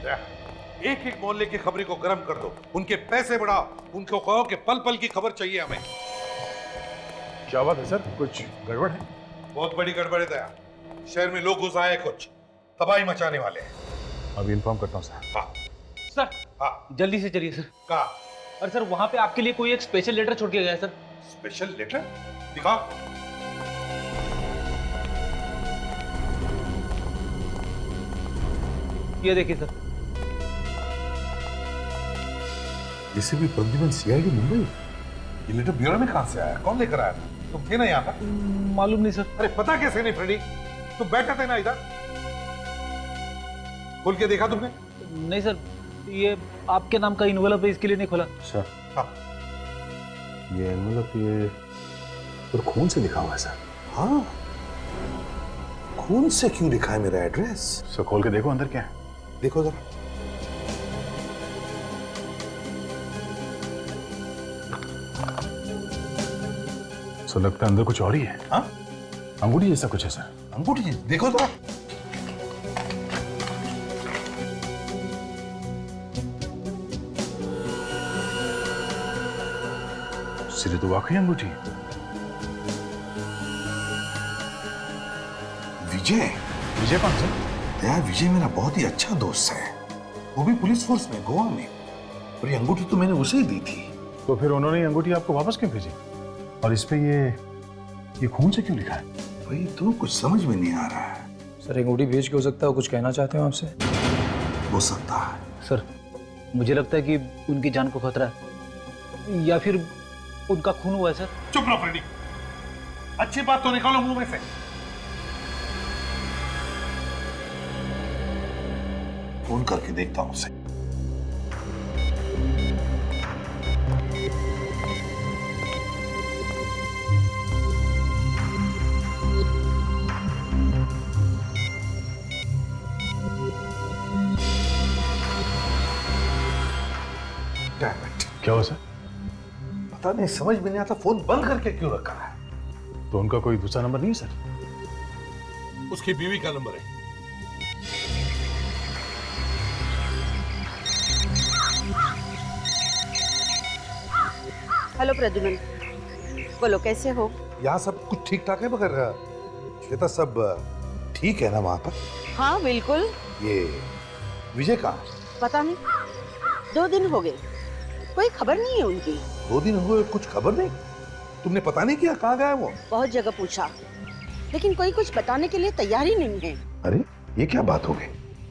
एक एक मोहल्ले की खबरी को गर्म कर दो, उनके पैसे बढ़ाओ, उनको कहो कि पल पल की खबर चाहिए हमें। क्या बात है सर, कुछ गड़बड़ है? बहुत बड़ी गड़बड़ है दया। शहर में लोग घुस आए, कुछ तबाही मचाने वाले हैं। अभी इन्फॉर्म करता हूँ सर। हाँ सर हाँ। जल्दी से चलिए सर। कहा? अरे सर वहां पे आपके लिए कोई एक स्पेशल लेटर छोड़ के गया है सर। Special letter? दिखाओ। ये देखिए sir. ACP Pradyuman, CID Mumbai. ये लेटर ब्यूरो में कहां से आया? कौन लेकर आया था? तुम थे ना यहाँ पर? मालूम नहीं सर। अरे पता कैसे नहीं फ्रेडी? तुम बैठे थे ना इधर? खोल के देखा तुमने? नहीं सर, ये आपके नाम का इन्वेलप है, इसके लिए नहीं खोला सर हाँ ये एनवेलप ये पर खून से लिखा हुआ है सर। हाँ, खून से क्यों लिखा है मेरा एड्रेस? सर खोल के देखो अंदर क्या है। देखो जरा। सर लगता है अंदर कुछ और ही है। हाँ, अंगूठी जैसा कुछ है सर। अंगूठी देखो जरा। सिरे तो वाकई अंगूठी है। विजय। विजय कौन सर? यार विजय मेरा बहुत ही अच्छा दोस्त है, वो भी पुलिस फोर्स में, गोवा में। और ये अंगूठी तो मैंने उसे ही दी थी। तो फिर उन्होंने ये अंगूठी आपको वापस क्यों भेजी? और इस पे ये खून से क्यों लिखा है? भाई तो कुछ समझ में नहीं आ रहा है। सर अंगूठी भेज के हो सकता है कुछ कहना चाहते हो आपसे? हो सकता है। सर। मुझे लगता है कि उनकी जान को खतरा है, या फिर उनका खून हुआ है सर। चुप रहो फ्रेडी, अच्छी बात तो निकालो मुंह में से। फोन करके देखता हूं उसे। क्या हुआ सर? पता नहीं, समझ में नहीं आता फोन बंद करके क्यों रखा है। तो उनका कोई दूसरा नंबर नहीं है सर? उसकी बीवी का नंबर है। हेलो प्रद्युमन, बोलो कैसे हो? यहाँ सब कुछ ठीक ठाक है, मगर श्वेता सब ठीक है ना वहां पर? हाँ बिल्कुल। ये विजय कहाँ? पता नहीं, 2 दिन हो गए, कोई खबर नहीं है उनकी। 2 दिन हुए, कुछ खबर नहीं? तुमने पता नहीं किया कहाँ गया वो? बहुत जगह पूछा, लेकिन कोई कुछ बताने के लिए तैयार ही नहीं है। अरे ये क्या बात हो गई?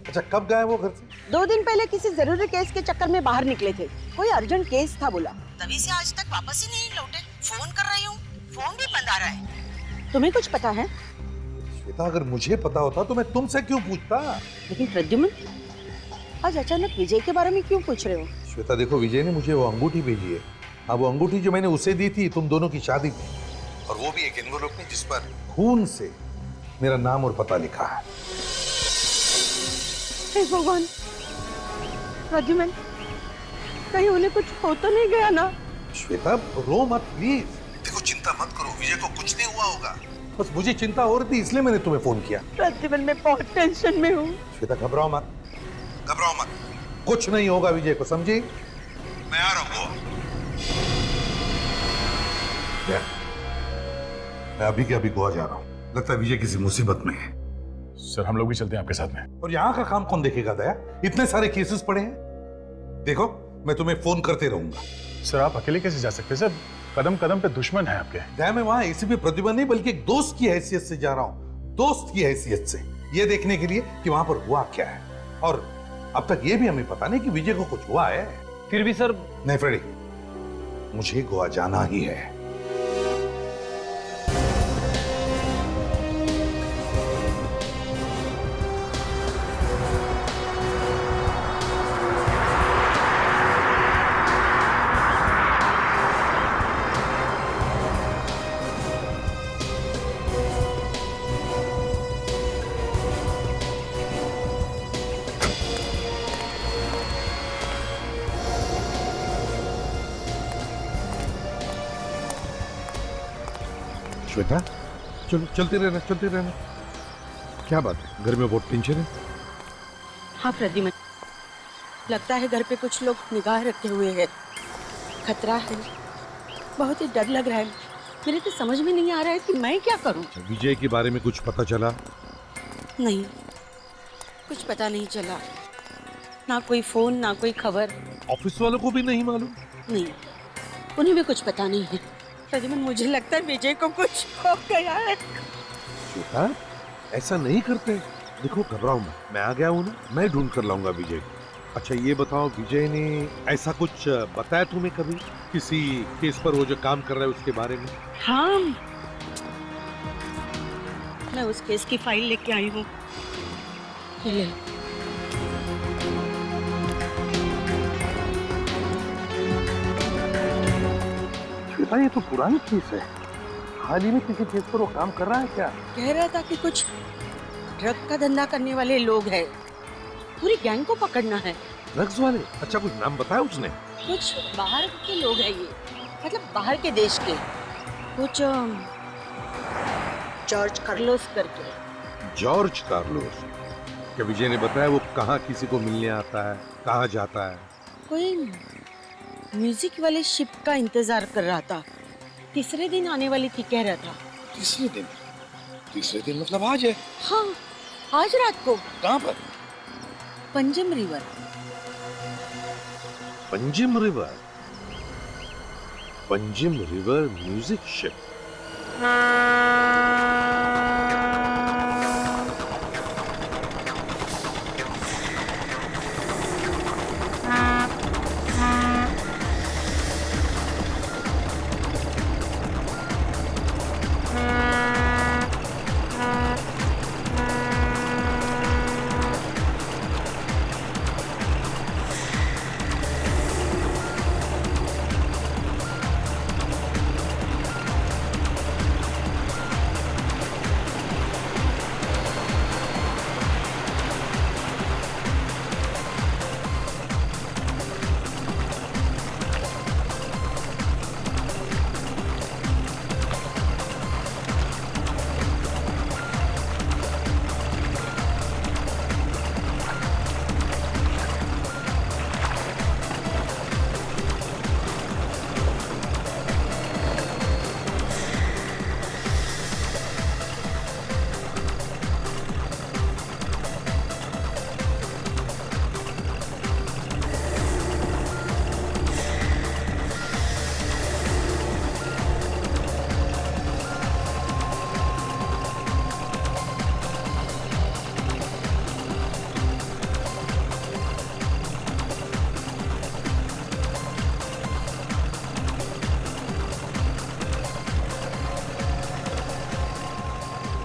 अच्छा कब गए वो घर से? 2 दिन पहले किसी जरूरी केस के चक्कर में बाहर निकले थे, कोई अर्जेंट केस था बोला, तभी से आज तक वापस ही नहीं लौटे। फोन कर रही हूँ, फोन भी बंद आ रहा है। तुम्हें कुछ पता है? श्वेता अगर मुझे पता होता तो मैं तुमसे क्यों पूछता? लेकिन प्रद्युमन, आज अचानक विजय के बारे में क्यों पूछ रहे हो? श्वेता देखो, विजय ने मुझे वो अंगूठी भेजी है। अब वो अंगूठी जो मैंने उसे दी थी तुम दोनों की शादी में, और वो भी एक एनवेलप में जिस पर खून से मेरा नाम और पता लिखा है। हे भगवान, प्रद्युमन कहीं उन्हें कुछ हो तो नहीं गया ना? श्वेता रो मत प्लीज। देखो चिंता मत करो, विजय को कुछ नहीं हुआ होगा। बस मुझे चिंता हो रही थी इसलिए मैंने तुम्हें फोन किया। प्रद्युमन मैं बहुत टेंशन में हूँ। श्वेता घबराओ मत, घबराओ मत, कुछ नहीं होगा विजय को, समझी? मैं आ रहा हूँ। मैं अभी के अभी गोवा जा रहा हूँ, लगता है विजय किसी मुसीबत में है। सर हम लोग भी चलते हैं आपके साथ में। और यहाँ का काम कौन देखेगा दया? इतने सारे केसेस पड़े हैं। देखो मैं तुम्हें फोन करते रहूंगा। सर आप अकेले कैसे जा सकते हैं सर? कदम कदम पे दुश्मन है आपके। दया मैं वहां एसीपी प्रद्युमन नहीं बल्कि एक दोस्त की हैसियत से जा रहा हूँ, दोस्त की हैसियत से, ये देखने के लिए कि वहां पर हुआ क्या है। और अब तक ये भी हमें पता नहीं कि विजय को कुछ हुआ है। फिर भी सर। नहीं फ्रेडी, मुझे गोवा जाना ही है। श्वेता चलो, चलते रहना, चलते रहना। क्या बात है, घर में बहुत टेंशन है? हाँ प्रद्युमन, लगता है घर पे कुछ लोग निगाह रखे हुए हैं। खतरा है, बहुत ही डर लग रहा है। मेरे तो समझ में नहीं आ रहा है कि मैं क्या करूं। विजय के बारे में कुछ पता चला? नहीं, कुछ पता नहीं चला। ना कोई फोन, ना कोई खबर। ऑफिस वालों को भी नहीं मालूम? नहीं, उन्हें भी कुछ पता नहीं है। प्रद्युमन, मुझे लगता है विजय को कुछ हो गया है। श्वेता, ऐसा नहीं करते। देखो, घबराओ मत, मैं आ गया हूँ ना, मैं ढूंढ कर लाऊंगा विजय को। अच्छा ये बताओ, विजय ने ऐसा कुछ बताया तुम्हें कभी, किसी केस पर वो जो काम कर रहा है उसके बारे में? हाँ, मैं उस केस की फाइल लेके आई हूँ। ये ले। श्वेता, ये तो पुरानी केस है। हाल ही में किसी केस पर वो काम कर रहा है क्या? कह रहा था कि कुछ ड्रग का धंधा करने वाले लोग हैं, पूरी गैंग को पकड़ना है। ड्रग्स वाले? अच्छा, कुछ नाम बताया उसने? कुछ बाहर के लोग हैं ये, मतलब बाहर के देश के। कुछ जॉर्ज कार्लोस करके। George Carlos? क्या विजय ने बताया वो कहाँ किसी को मिलने आता है, कहाँ जाता है? कोई म्यूजिक वाले शिप का इंतजार कर रहा था, तीसरे दिन आने वाली थी कह रहा था। तीसरे दिन? तीसरे दिन मतलब आज है? हाँ, आज रात को। कहाँ पर? Panjim river. Panjim river? Panjim river music ship?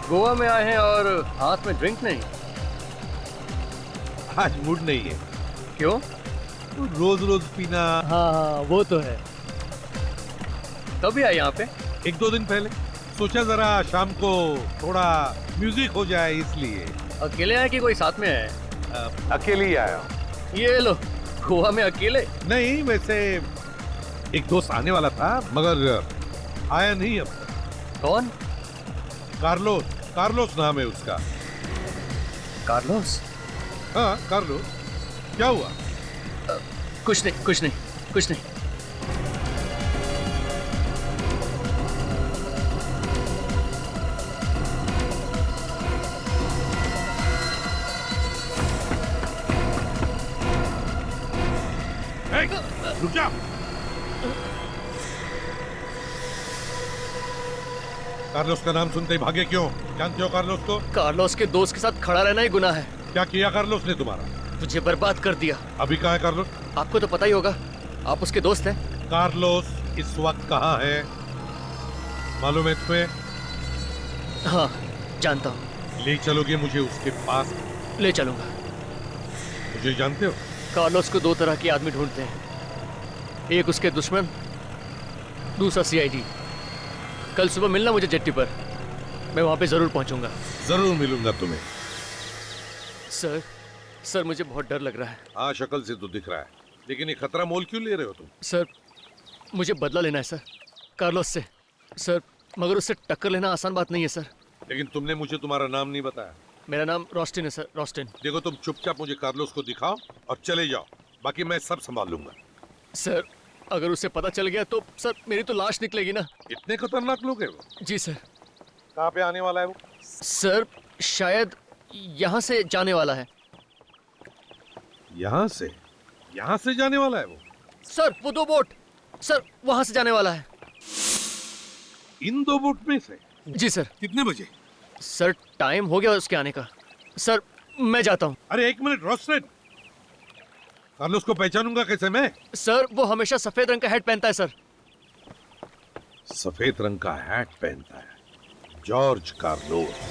Goa में आए हैं और हाथ में ड्रिंक नहीं? आज मूड नहीं है। क्यों? रोज रोज पीना। हाँ, वो तो है। कभी आए यहाँ पे? एक दो दिन पहले सोचा जरा शाम को थोड़ा म्यूजिक हो जाए, इसलिए। अकेले आए कि कोई साथ में है? अकेले ही आया। ये लो, गोवा में अकेले? नहीं, वैसे एक दोस्त आने वाला था मगर आया नहीं अब तक। कौन? कार्लोस। कार्लोस नाम है उसका। कार्लोस? हाँ, कार्लोस। क्या हुआ? कुछ नहीं, कुछ नहीं, कुछ नहीं। रुक जा। कार्लोस का नाम सुनते ही भागे क्यों? जानते हो कार्लोस को? कार्लोस के दोस्त के साथ खड़ा रहना ही गुनाह है। क्या किया कार्लोस ने तुम्हारा? तुझे बर्बाद कर दिया। अभी कहाँ है कार्लोस? आपको तो पता ही होगा, आप उसके दोस्त हैं। कार्लोस इस वक्त कहाँ है मालूम है तुम्हें? हाँ, जानता हूँ। ले चलोगे मुझे उसके पास? ले चलूंगा। मुझे जानते हो? कार्लोस को दो तरह के आदमी ढूंढते हैं, एक उसके दुश्मन, दूसरा सीआईडी। कल सुबह मिलना मुझे जेट्टी पर, मैं वहां पे जरूर पहुंचूंगा। जरूर मिलूंगा तुम्हें। सर मुझे बहुत डर लग रहा है। हाँ, शक्ल से तो दिख रहा है, लेकिन ये खतरा मोल क्यों ले रहे हो तुम? सर, मुझे बदला लेना है सर, कार्लोस से। सर, मगर उससे टक्कर लेना आसान बात नहीं है सर। लेकिन तुमने मुझे तुम्हारा नाम नहीं बताया। मेरा नाम रोस्टिन है सर, रोस्टिन। देखो, तुम चुपचाप मुझे कार्लोस को दिखाओ और चले जाओ। बाकी मैं सब संभाल लूंगा। सर अगर उसे पता चल गया तो सर मेरी तो लाश निकलेगी ना। इतने खतरनाक लोग हैं वो? जी सर। कहाँ पे आने वाला है वो? सर शायद यहाँ से जाने वाला है। यहाँ से जाने वाला है वो? सर वो 2 बोट सर वहां से जाने वाला है। इन 2 बोट में से? जी सर। कितने बजे? सर टाइम हो गया उसके आने का। सर मैं जाता हूँ। अरे 1 मिनट रोस्टेड, कार्लोस को पहचानूंगा कैसे मैं? सर वो हमेशा सफेद रंग का हैट पहनता है सर। सफेद रंग का हैट पहनता है, जॉर्ज कार्लोस।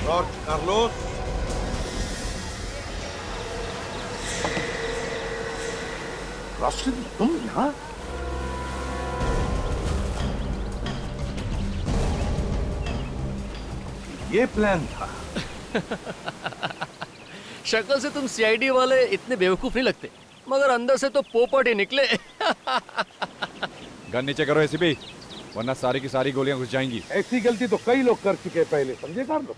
जॉर्ज कार्लोस, राष्ट्रपति तुम यहाँ? ये प्लान था? शक्ल से तुम सीआईडी वाले इतने बेवकूफ नहीं लगते, मगर अंदर से तो पोपट ही निकले। गन नीचे करो एसीपी, वरना सारी की सारी गोलियां घुस जाएंगी। ऐसी गलती तो कई लोग कर चुके हैं पहले, समझे कार्लो?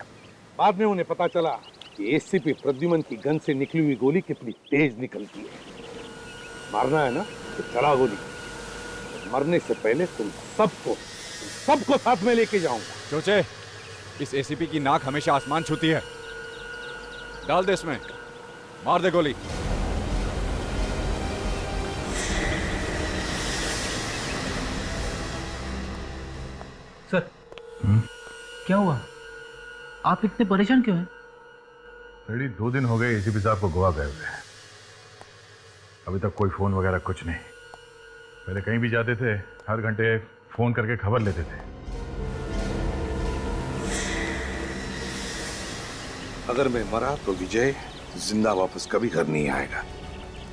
बाद में उन्हें पता चला कि एसीपी प्रद्युमन की गन से निकली हुई गोली कितनी तेज निकलती है। मारना है ना तो चला गोली, मरने से पहले तुम सबको साथ में लेके जाऊंगा। सोचे, इस एसीपी की नाक हमेशा आसमान छूती है। डाल दे इसमें, मार दे गोली। सर क्या हुआ? आप इतने परेशान क्यों हैं? रेडी 2 दिन हो गए एसीपी साहब को गोवा गए हुए हैं। अभी तक कोई फोन वगैरह कुछ नहीं। पहले कहीं भी जाते थे हर घंटे फोन करके खबर लेते थे। अगर मैं मरा तो विजय जिंदा वापस कभी घर नहीं आएगा,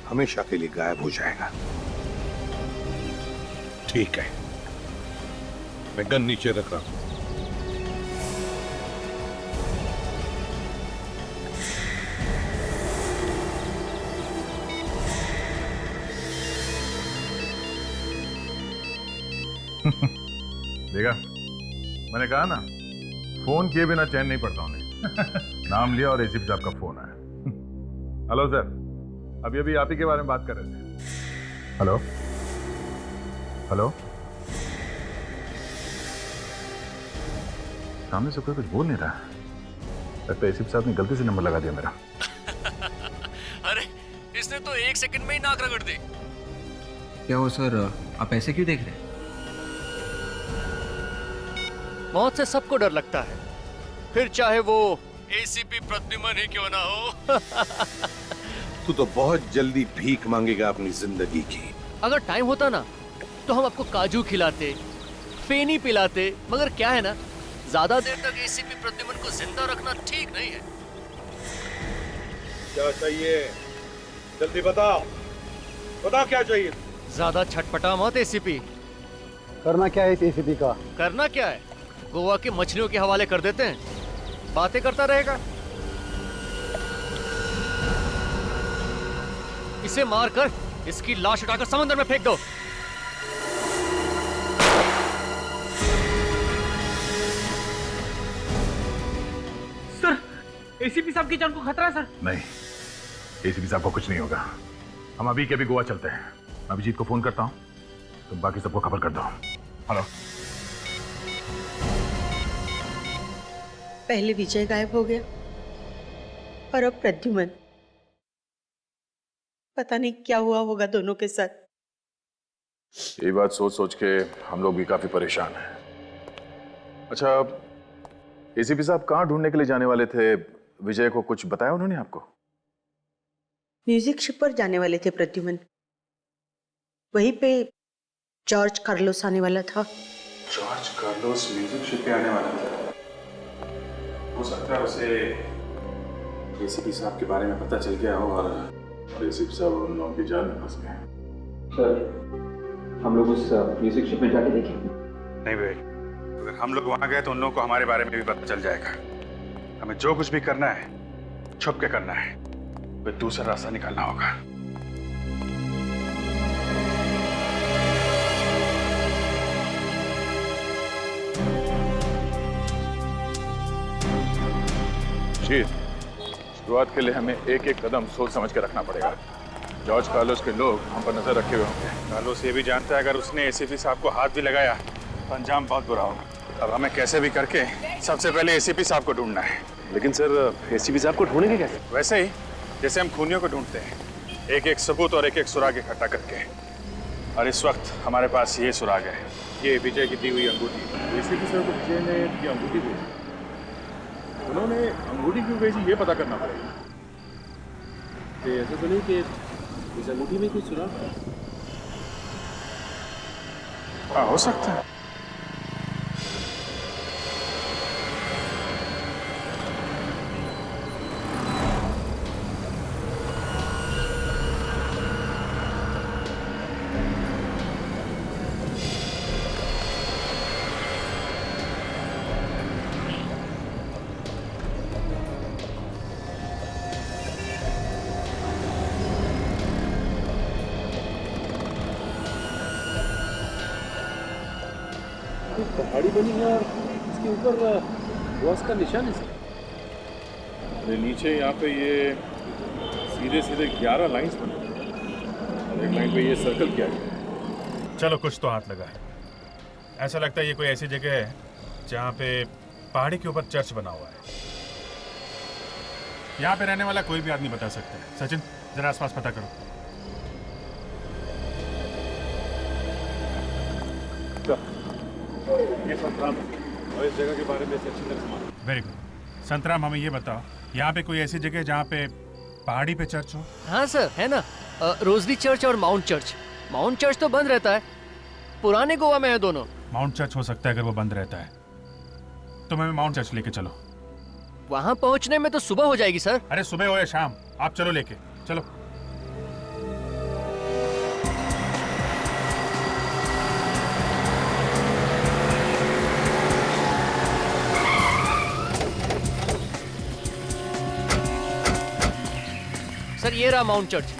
हमेशा के लिए गायब हो जाएगा। ठीक है, मैं गन नीचे रख रहा हूं। देखा, मैंने कहा ना, फोन किए बिना चैन नहीं पड़ता उन्हें। नाम लिया और एसीपी साहब का फोन आया। हेलो सर, अभी अभी आप ही के बारे में बात कर रहे थे। हेलो हेलो, सामने से कोई कुछ बोल नहीं रहा। लगता है एसीपी साहब ने गलती से नंबर लगा दिया मेरा। अरे इसने तो 1 सेकंड में ही नाक रगड़ दी। क्या हो सर, आप ऐसे क्यों देख रहे हैं? मौत से सबको डर लगता है, फिर चाहे वो एसीपी प्रद्युमन ही क्यों ना हो। तू तो बहुत जल्दी भीख मांगेगा अपनी जिंदगी की। अगर टाइम होता ना तो हम आपको काजू खिलाते, फेनी पिलाते, मगर क्या है ना, ज्यादा देर तक एसीपी प्रद्युमन को जिंदा रखना ठीक नहीं है। क्या चाहिए? जल्दी बताओ, बता क्या चाहिए? ज्यादा छटपटा मत एसीपी। करना क्या है इस एसीपी का? करना क्या है, गोवा की मछलियों के हवाले कर देते हैं, बातें करता रहेगा। इसे मारकर इसकी लाश उठाकर समंदर में फेंक दो। सर, एसीपी साहब की जान को खतरा है सर। नहीं, एसीपी साहब को कुछ नहीं होगा। हम अभी के अभी गोवा चलते हैं। अभिजीत को फोन करता हूँ, तुम बाकी सबको खबर कर दो। हेलो। पहले विजय गायब हो गया और अब प्रद्युमन। पता नहीं क्या हुआ होगा दोनों के साथ। ये बात सोच सोच के हम लोग भी काफी परेशान हैं। अच्छा, एसीपी साहब कहाँ ढूंढने के लिए जाने वाले थे? विजय को कुछ बताया उन्होंने आपको? म्यूजिक शिप पर जाने वाले थे प्रद्युमन, वहीं पे जॉर्ज कार्लोस आने वाला था। जॉर्ज कार्लोस म्यूजिक शिप पे आने वाला था। हो सकता है उसे एसीपी साहब के बारे में पता चल गया हो और एसीपी साहब उन लोगों की जाल में फंस गए। सर, हम लोग उस म्यूजिक शिप में जाके देखें? नहीं भाई, अगर हम लोग वहां गए तो उन लोगों को हमारे बारे में भी पता चल जाएगा। हमें जो कुछ भी करना है छुप के करना है, कोई दूसरा रास्ता निकालना होगा। शुरुआत के लिए हमें एक एक कदम सोच समझ के रखना पड़ेगा। जॉर्ज कार्लोस के लोग हम पर नजर रखे हुए होंगे। कार्लोस ये भी जानता है अगर उसने एसीपी साहब को हाथ भी लगाया तो अंजाम बहुत बुरा होगा। अब हमें कैसे भी करके सबसे पहले एसीपी साहब को ढूंढना है। लेकिन सर, एसीपी साहब को ढूंढेंगे कैसे? वैसे ही जैसे हम खूनियों को ढूंढते हैं, एक एक सबूत और एक एक सुराग इकट्ठा करके। और इस वक्त हमारे पास ये सुराग है, ये विजय की दी हुई अंगूठी। एसीपी साहब को विजय ने ये अंगूठी दी, उन्होंने अंगूठी क्यों भेजी ये पता करना पड़ेगा। ऐसा तो नहीं कि इस अंगूठी में कुछ सुराग है? हाँ, हो सकता है। पहाड़ी बनी है और इसके ऊपर बॉस का निशान है सर। नीचे यहाँ पे ये सीधे सीधे 11 लाइंस बने और एक लाइन पे ये सर्कल किया गया। चलो, कुछ तो हाथ लगा है। ऐसा लगता है ये कोई ऐसी जगह है जहाँ पे पहाड़ी के ऊपर चर्च बना हुआ है। यहाँ पे रहने वाला कोई भी आदमी बता सकता है। सचिन, जरा आसपास पता करो। ये संतराम और इस जगह के बारे में अच्छी तरह से मालूम। Very good. संतराम, हमें ये बताओ, यहाँ पे कोई ऐसी जगह है जहाँ पे पहाड़ी पे चर्च हो? हाँ सर, है ना, रोजली चर्च और माउंट चर्च। माउंट चर्च तो बंद रहता है, पुराने गोवा में है दोनों। माउंट चर्च हो सकता है अगर वो बंद रहता है तो हमें माउंट चर्च लेके चलो। वहां पहुंचने में तो सुबह हो जाएगी सर। अरे सुबह हो या शाम, आप चलो लेके चलो। सर ये रहा माउंट चर्च।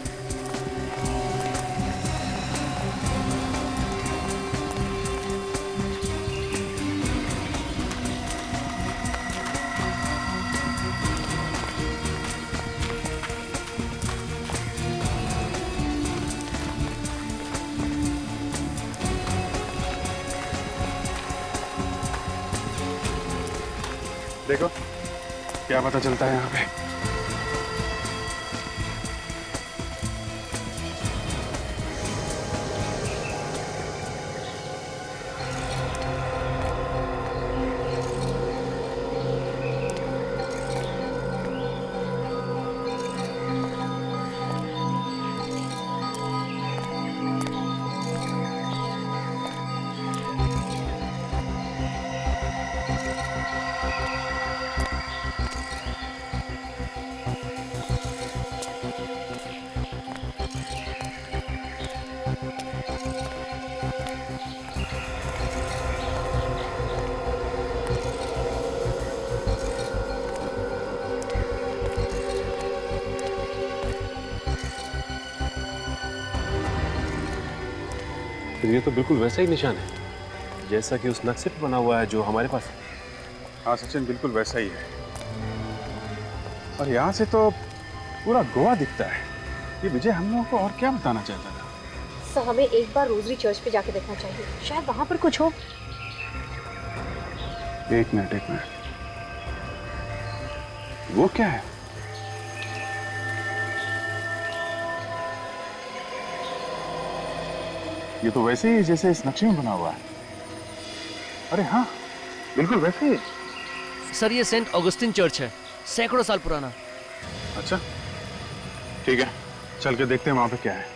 देखो क्या पता चलता है यहाँ पे। फिर ये तो बिल्कुल वैसा ही निशान है जैसा कि उस नक्शे पे बना हुआ है जो हमारे पास है। हाँ सचिन, बिल्कुल वैसा ही है। और यहाँ से तो पूरा गोवा दिखता है। ये विजय हम लोगों को और क्या बताना चाहता था? सर हमें एक बार रोजरी चर्च पे जाके देखना चाहिए, शायद वहां पर कुछ हो। एक मिनट। वो क्या है? ये तो वैसे ही जैसे इस नक्शे में बना हुआ है। अरे हाँ, बिल्कुल वैसे ही। सर ये सेंट ऑगस्टिन चर्च है, सैकड़ों साल पुराना। अच्छा ठीक है, चल के देखते हैं वहां पे क्या है।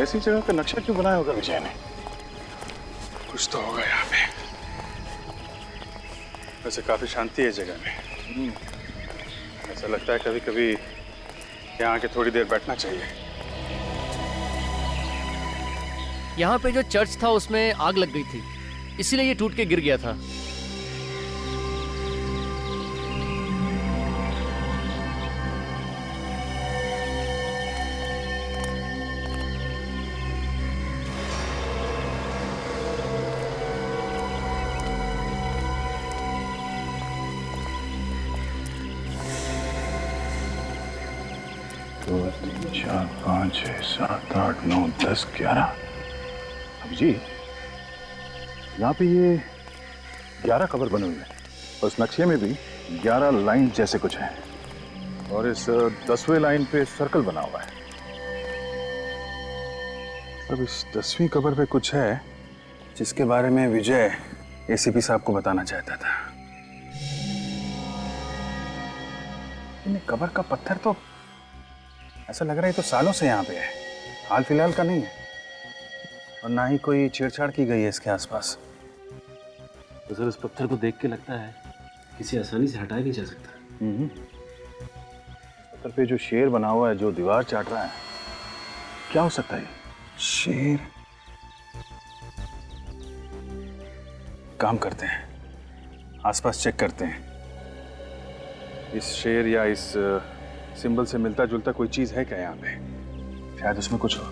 ऐसी जगह का नक्शा क्यों बनाया होगा विजय ने? कुछ तो होगा यहाँ पे। वैसे काफी शांति है इस जगह में। ऐसा लगता है कभी कभी यहाँ आके थोड़ी देर बैठना चाहिए। यहाँ पे जो चर्च था उसमें आग लग गई थी, इसीलिए ये टूट के गिर गया था। दो, तीन, चार, 5, 6, 7, 8, 9, 10, 11। अभी जी यहाँ पे ये 11 कबर बने हुए हैं और उस नक्शे में भी 11 लाइन जैसे कुछ हैं और इस 10वें लाइन पे सर्कल बना हुआ है। अब इस 10वीं कबर पे कुछ है जिसके बारे में विजय एसीपी साहब को बताना चाहता था। इन कबर का पत्थर तो ऐसा लग रहा है तो सालों से यहाँ पे है, हाल फिलहाल का नहीं है और ना ही कोई छेड़छाड़ की गई है इसके आसपास। तो सर इस पत्थर को देख के लगता है किसी आसानी से हटाया नहीं जा सकता। पत्थर पे जो शेर बना हुआ है जो दीवार चाट रहा है, क्या हो सकता है? शेर। काम करते हैं, आसपास चेक करते हैं। इस शेर या इस सिंबल से मिलता जुलता कोई चीज है क्या यहाँ पे? शायद उसमें कुछ हो।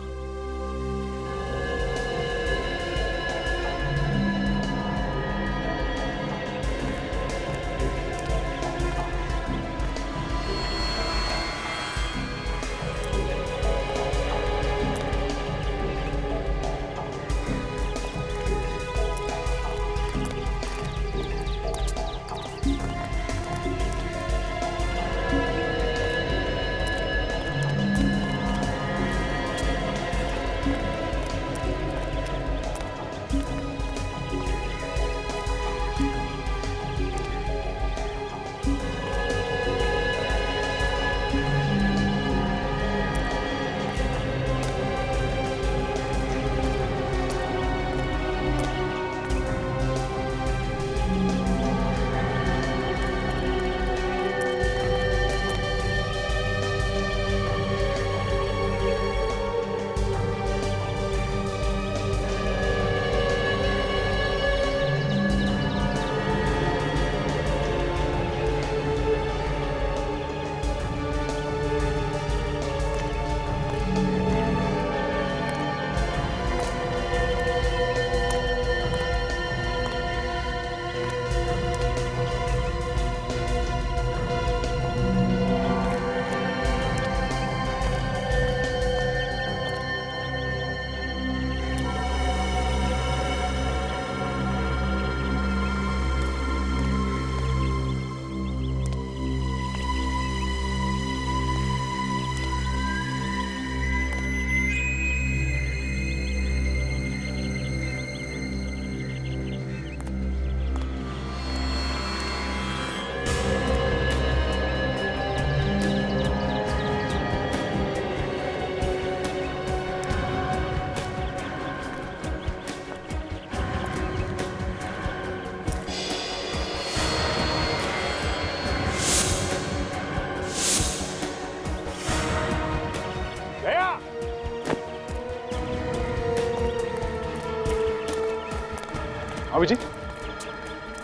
हाँ जी,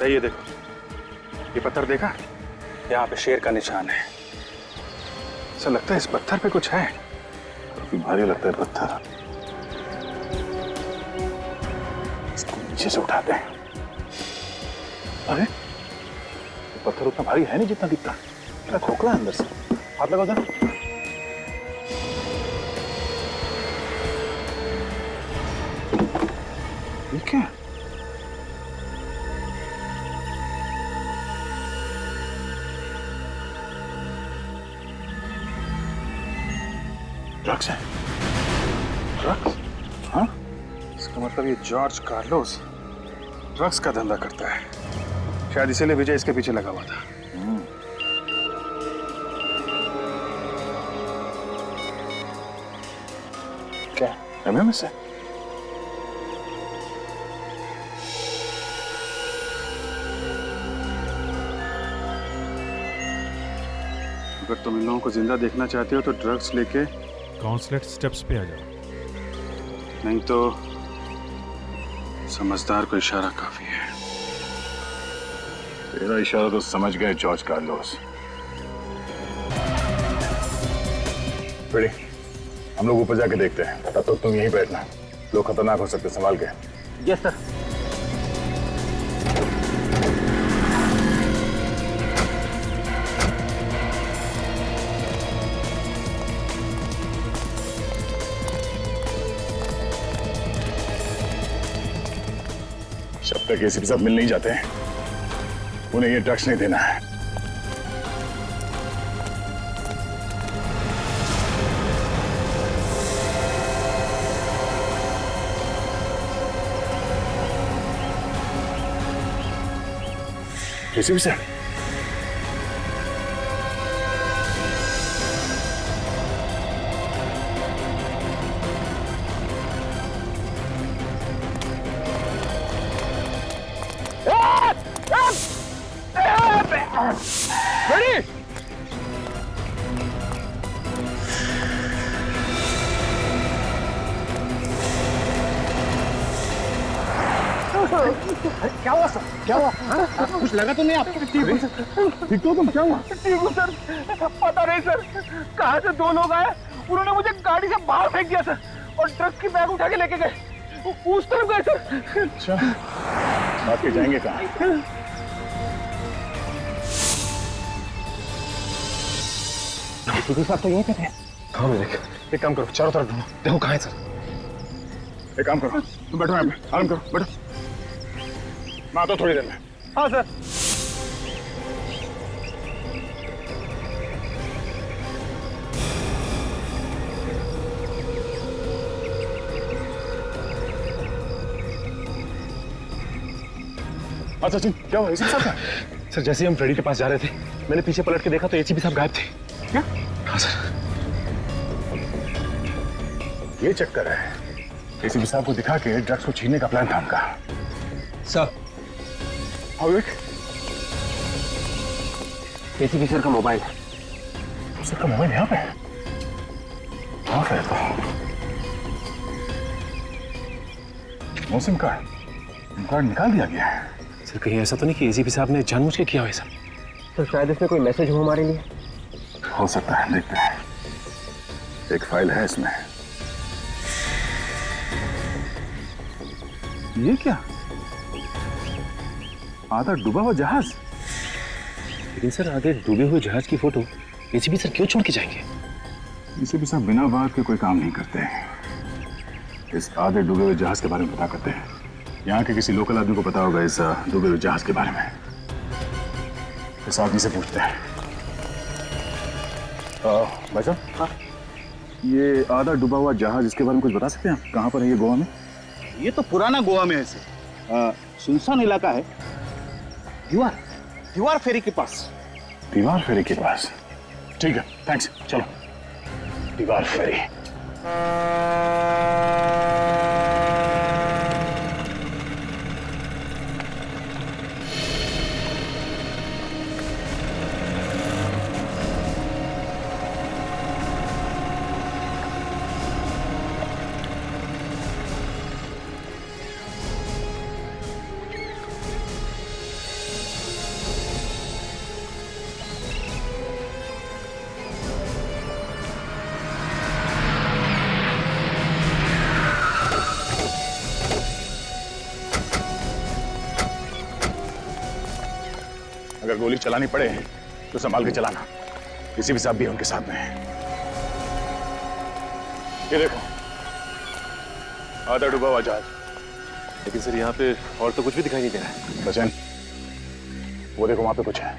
ये देखो, ये पत्थर देखा? यहाँ पे शेर का निशान है। ऐसा लगता है इस पत्थर पे कुछ है। काफी भारी लगता है पत्थर। इसको नीचे से उठाते हैं। अरे ये पत्थर उतना भारी है नहीं जितना दिखता। क्या खोखला है अंदर से। हाथ लगाओ जरा। ठीक है, ड्रग्स है। ड्रग्स? हाँ, इसका मतलब ये जॉर्ज कार्लोस ड्रग्स का धंधा करता है। शायद इसीलिए विजय इसके पीछे लगा हुआ था। क्या एमएमएस है? अगर तुम इन लोगों को जिंदा देखना चाहते हो तो ड्रग्स लेके काउंसलेट स्टेप्स पे आ जाओ। नहीं तो समझदार को इशारा काफी है। तेरा इशारा तो समझ गए जॉर्ज कार्लोस। फ्रेडी, हम लोग ऊपर जाके देखते हैं। तब तक तुम यहीं बैठना। लोग खतरनाक हो सकते, संभाल के। Yes sir. जब तक एसीपी साहब मिल नहीं जाते उन्हें ये ड्रग्स नहीं देना है। एसीपी साहब, क्या हुआ सर? क्या हुआ? कुछ लगा तो नहीं आपको? ठीक तो तुम, क्या हुआ? ठीक हूँ सर। पता नहीं सर, कहाँ से दो लोग आए, उन्होंने मुझे गाड़ी से बाहर फेंक दिया सर, और ड्रग्स की बैग उठा के लेके गए। उस तरफ गए सर। अच्छा, बात के जाएंगे कहाँ? साहब तो यहीं पे थे। हाँ विवेक, एक काम करो, चारों तरफ ढूंढो, देखो कहाँ है सर। एक काम करो, तुम बैठो यहाँ पे, आराम करो, बैठो। मैं आता हूँ थोड़ी देर में। हाँ सर। अच्छा सचिन, क्या हुआ? एसीपी साहब? सर जैसे ही हम फ्रेडी के पास जा रहे थे, मैंने पीछे पलट के देखा तो एसीपी साहब गायब थे। क्या? हाँ सर। ये चक्कर है, एसीपी साहब को दिखा के ड्रग्स को छीनने का प्लान था उनका। सर। हाँ विवेक, एसीपी सर का मोबाइल है। सर का मोबाइल यहाँ पे? हाँ फिर तो मौसम कार्ड निकाल दिया गया है। सर कहीं ऐसा तो नहीं कि एसीपी साहब ने जानबूझ के किया हो ऐसा? सर शायद इसमें कोई मैसेज हो हमारे लिए। हो सकता है, देखते हैं। एक फाइल है इसमें। ये क्या? आधा डूबा हुआ जहाज। लेकिन सर आगे डूबे हुए जहाज की फोटो एसीपी सर क्यों छोड़ के जाएंगे? एसीपी साहब बिना बात के कोई काम नहीं करते। इस आधे डूबे हुए जहाज के बारे में पता करते हैं। यहाँ के किसी लोकल आदमी को पता होगा इस डूबे हुए जहाज के बारे में। इस आदमी से पूछते हैं। भाई साहब, हाँ, ये आधा डूबा हुआ जहाज, इसके बारे में कुछ बता सकते हैं आप? कहाँ पर है ये गोवा में? ये तो पुराना गोवा में है सर। सुनसान इलाका है। दीवार फेरी के पास। दीवार फेरी के पास? ठीक है, थैंक्स, चलो। दीवार फेरी। अगर गोली चलानी पड़े तो संभाल के चलाना। किसी भी साहब भी उनके साथ में है। ये देखो, आधा डूबा हुआ जहाज। लेकिन सर यहाँ पे और तो कुछ भी दिखाई नहीं दे रहा है। सचिन, वो देखो वहां पे कुछ है।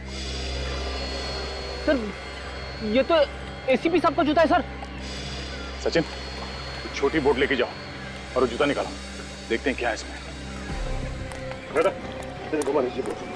सर ये तो एसीपी साहब का जूता है सर। सचिन, छोटी बोट लेके जाओ और वो जूता निकालो, देखते हैं क्या है इसमें। घुमा लीजिए बोट।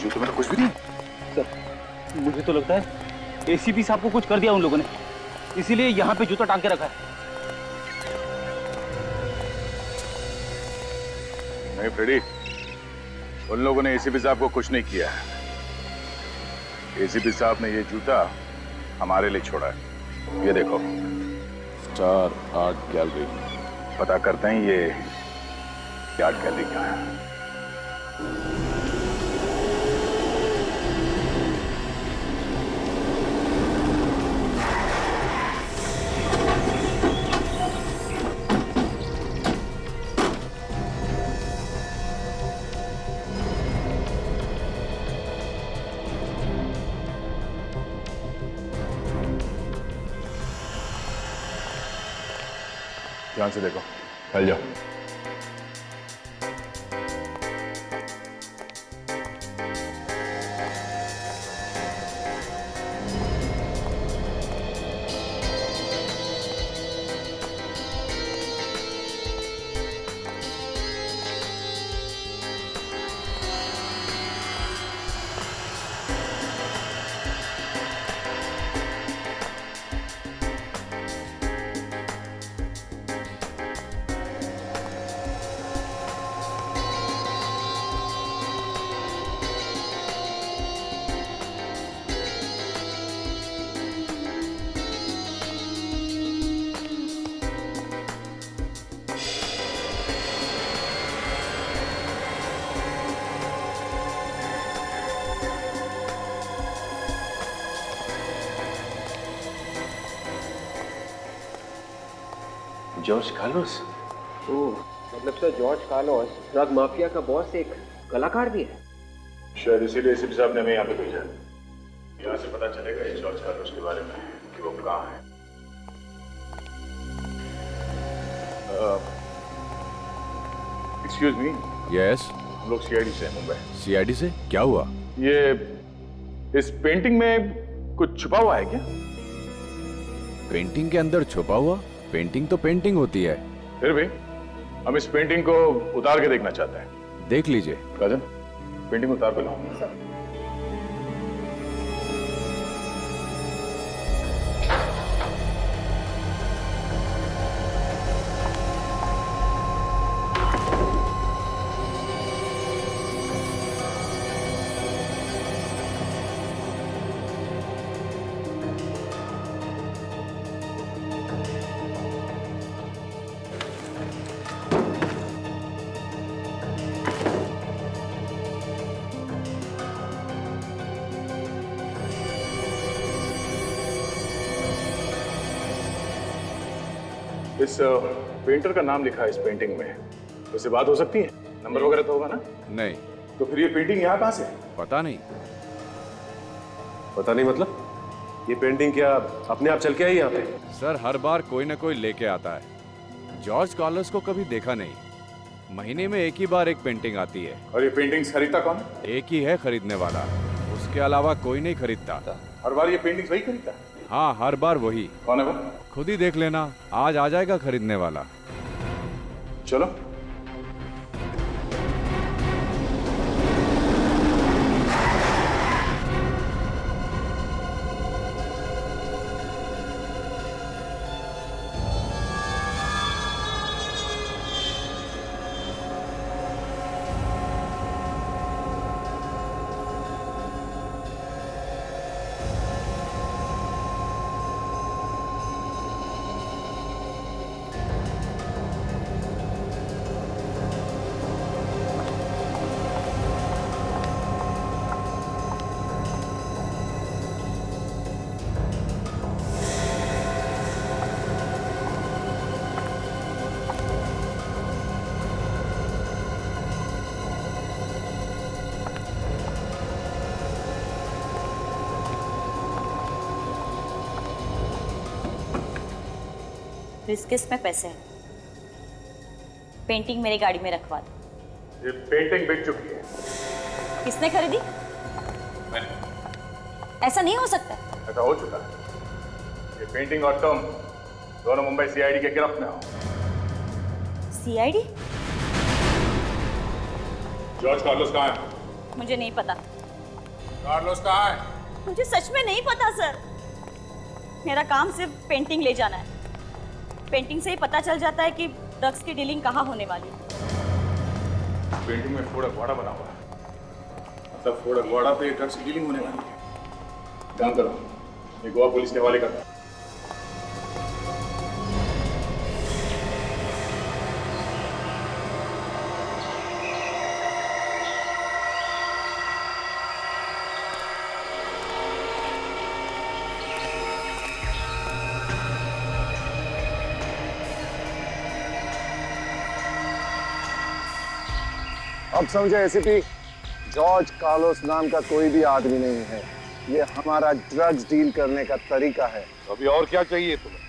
जूते में तो कुछ भी नहीं। सर मुझे तो लगता है एसीपी साहब को कुछ कर दिया उन लोगों ने, इसीलिए यहाँ पे जूता टांग के रखा है। नहीं फ्रेडी, उन लोगों ने एसीपी साहब को कुछ नहीं किया है। एसीपी साहब ने ये जूता हमारे लिए छोड़ा है। ये देखो, स्टार आर्ट गैलरी। पता करते हैं ये आर्ट गैलरी क्या है। ध्यान से देखो, फैल जाओ। George Carlos? ओह, मतलब sir George Carlos drug mafia का बॉस एक कलाकार भी है। शायद इसीलिए एसीपी साहब ने हमें यहाँ पे भेजा। यहाँ से पता चलेगा इस जॉर्ज कार्लोस के बारे में कि वो कहाँ है। Excuse me. यस, हम लोग सीआईडी से हैं, मुंबई। सीआईडी से? क्या हुआ? ये इस पेंटिंग में कुछ छुपा हुआ है क्या? पेंटिंग के अंदर छुपा हुआ? पेंटिंग तो पेंटिंग होती है। फिर भी हम इस पेंटिंग को उतार के देखना चाहते हैं। देख लीजिए। राजन, पेंटिंग उतार के लाओ। इस पेंटर का नाम लिखा है इस पेंटिंग में, उससे बात हो सकती है? नंबर वगैरह तो होगा ना? नहीं। तो फिर ये पेंटिंग यहाँ कहाँ से? पता नहीं। पता नहीं मतलब? ये पेंटिंग क्या अपने आप चल के आई यहाँ पे? सर हर बार कोई ना कोई लेके आता है। जॉर्ज कार्लोस को कभी देखा नहीं। महीने में एक ही बार एक पेंटिंग आती है। और ये पेंटिंग्स खरीदता कौन? एक ही है खरीदने वाला, उसके अलावा कोई नहीं खरीदता। हर बार ये पेंटिंग्स वही खरीदता? हाँ, हर बार वही। कौन है वो? खुद ही देख लेना, आज आ जाएगा खरीदने वाला। चलो। ब्रिस्किस में पैसे हैं। पेंटिंग मेरी गाड़ी में रखवा दो। ये पेंटिंग बिक चुकी है। किसने खरीदी? मैंने। ऐसा नहीं हो सकता। ऐसा हो चुका है। ये पेंटिंग और तुम दोनों मुंबई सीआईडी के गिरफ्त में हो। सीआईडी? जॉर्ज कार्लोस कहाँ है? मुझे नहीं पता। कार्लोस कहाँ है? मुझे सच में नहीं पता सर। मेरा काम सिर्फ पेंटिंग ले जाना है। पेंटिंग से ही पता चल जाता है कि ड्रग्स की डीलिंग कहाँ होने वाली है। पेंटिंग में फोड़ा घोड़ा बना हुआ है। मतलब फोड़ा घोड़ा पे ड्रग्स की डीलिंग होने वाली है। काम करो, ये गोवा पुलिस के हवाले करता। अब समझे एसीपी, जॉर्ज कार्लोस नाम का कोई भी आदमी नहीं है। ये हमारा ड्रग्स डील करने का तरीका है। अभी और क्या चाहिए तुम्हें?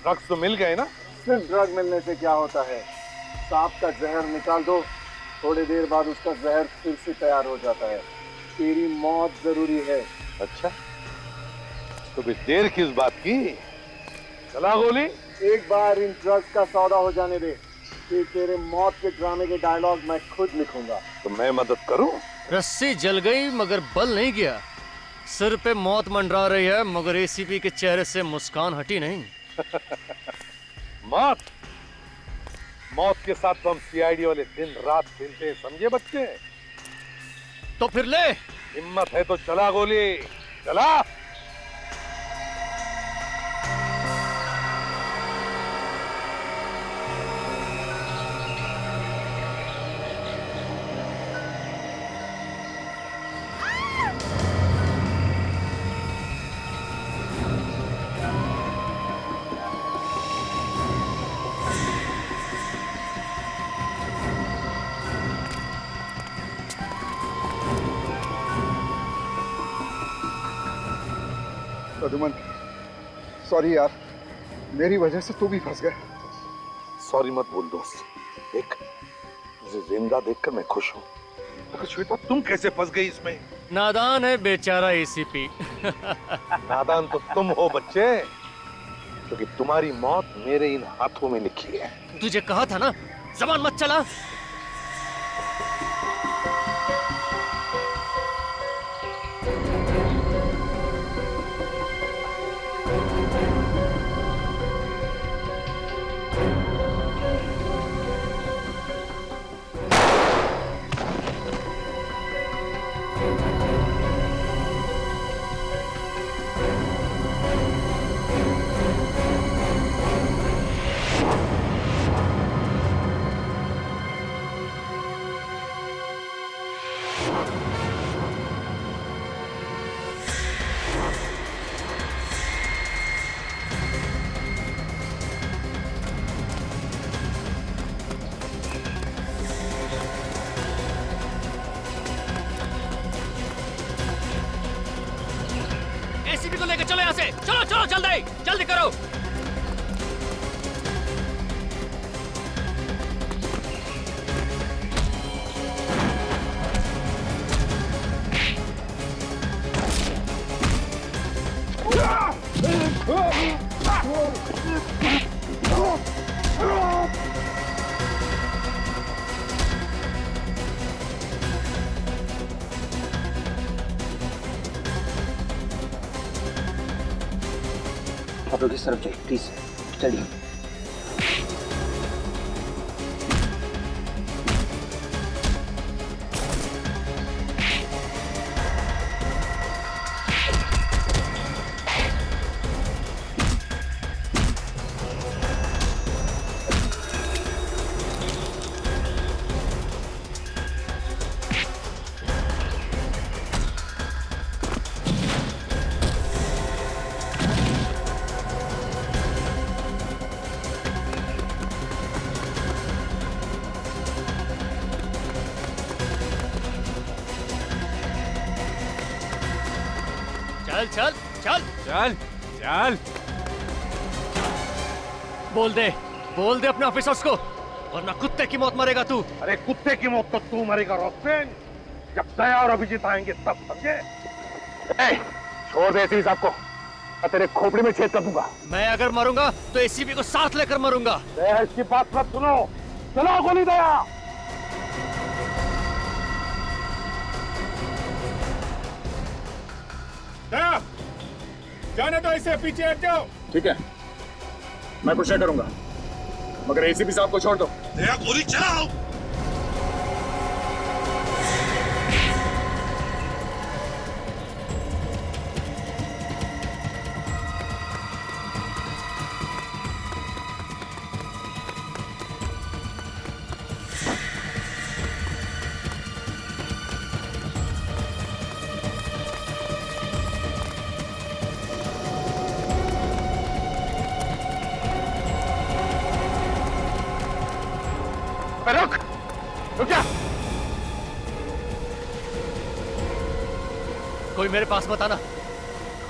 ड्रग्स तो मिल गए ना? सिर्फ ड्रग मिलने से क्या होता है? सांप का जहर निकाल दो, थोड़ी देर बाद उसका जहर फिर से तैयार हो जाता है। तेरी मौत जरूरी है। अच्छा, तो फिर देर किस बात की? चला गोली। एक बार इन ड्रग्स का सौदा हो जाने दे, फिर तेरे मौत के ड्रामे के डायलॉग मैं खुद लिखूंगा। तो मैं मदद करूं? रस्सी जल गई मगर बल नहीं गया। सिर पे मौत मंडरा रही है मगर एसीपी के चेहरे से मुस्कान हटी नहीं। मौत मौत के साथ तो हम सीआईडी वाले दिन रात खेलते हैं, समझे बच्चे? तो फिर ले। हिम्मत है तो चला गोली, चला। प्रद्युमन, सॉरी यार, मेरी वजह से तू भी फंस गया। सॉरी मत बोल दोस्त। देख, तुझे जिंदा देखकर मैं खुश हूँ। मगर श्वेता, तुम कैसे फंस गई इसमें? नादान है बेचारा एसीपी। नादान तो तुम हो बच्चे, क्योंकि तुम्हारी मौत मेरे इन हाथों में लिखी है। तुझे कहा था ना, जबान मत चला। एसीपी को लेकर चलो यहाँ से। चलो चलो जल्दी जल्दी करो। आप लोग इस तरफ जाइए प्लीज, चलिए। चल चल चल चल चल बोल दे अपने ऑफिसर्स को, वरना कुत्ते की मौत मरेगा तू। अरे कुत्ते की मौत तो तू मरेगा रोस्टेन, जब दया और अभिजीत आएंगे तब, समझे? छोड़ दे एसीपी साहब को, मैं तेरे खोपड़ी में छेद कर दूंगा। मैं अगर मरूंगा तो एसीपी को साथ लेकर मरूंगा। दया इसकी बात मत सुनो, चलो गोली दया। दया, जाने दो इसे, पीछे हट जाओ। ठीक है, मैं कुछ नहीं करूंगा, मगर एसीपी साहब को छोड़ दो। दया गोली चलाओ। रुक जा। कोई मेरे पास मत आना,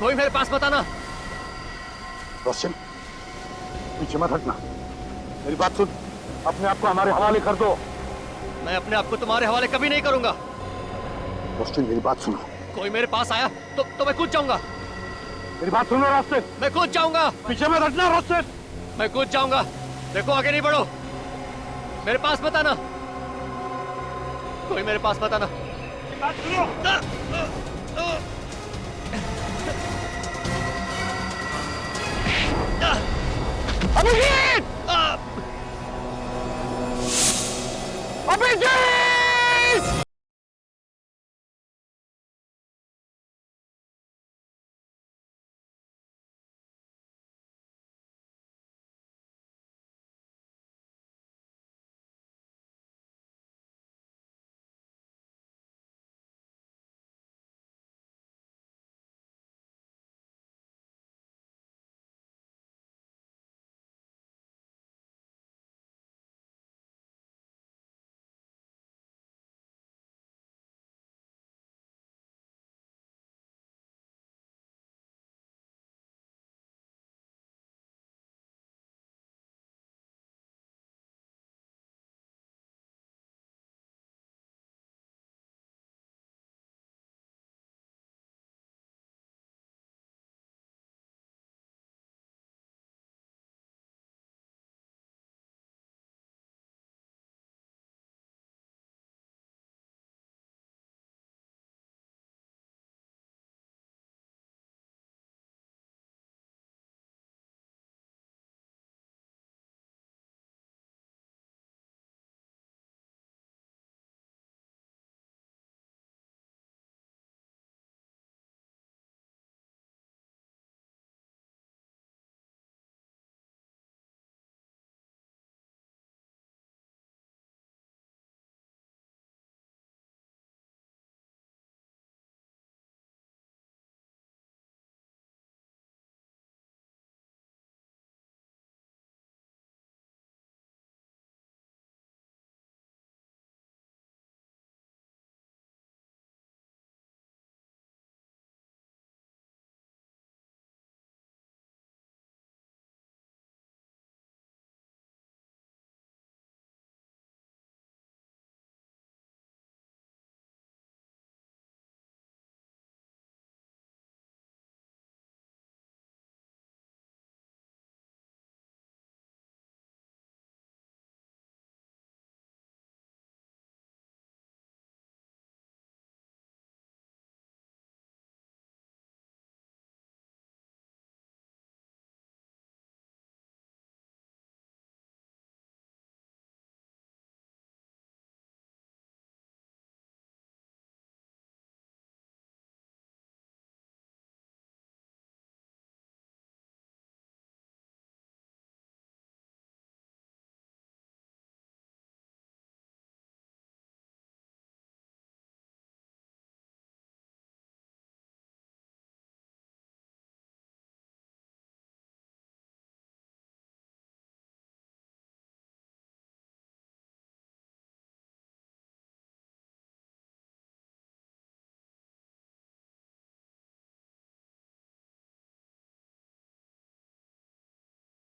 कोई मेरे पास मत आना। रोशन, पीछे मत हटना, मेरी बात सुन, अपने आप को हमारे हवाले कर दो। मैं अपने आप को तुम्हारे हवाले कभी नहीं करूंगा। रोशन मेरी बात सुनो। कोई मेरे पास आया तो मैं कूद जाऊंगा। मेरी बात सुनो रोशन। मैं कूद जाऊंगा। पीछे मत हटना रोशन। मैं कूद जाऊंगा। देखो आगे नहीं बढ़ो, मेरे पास मत आना, कोई मेरे पास मत आना। बात सुनो। अभिजीत! अभिजीत!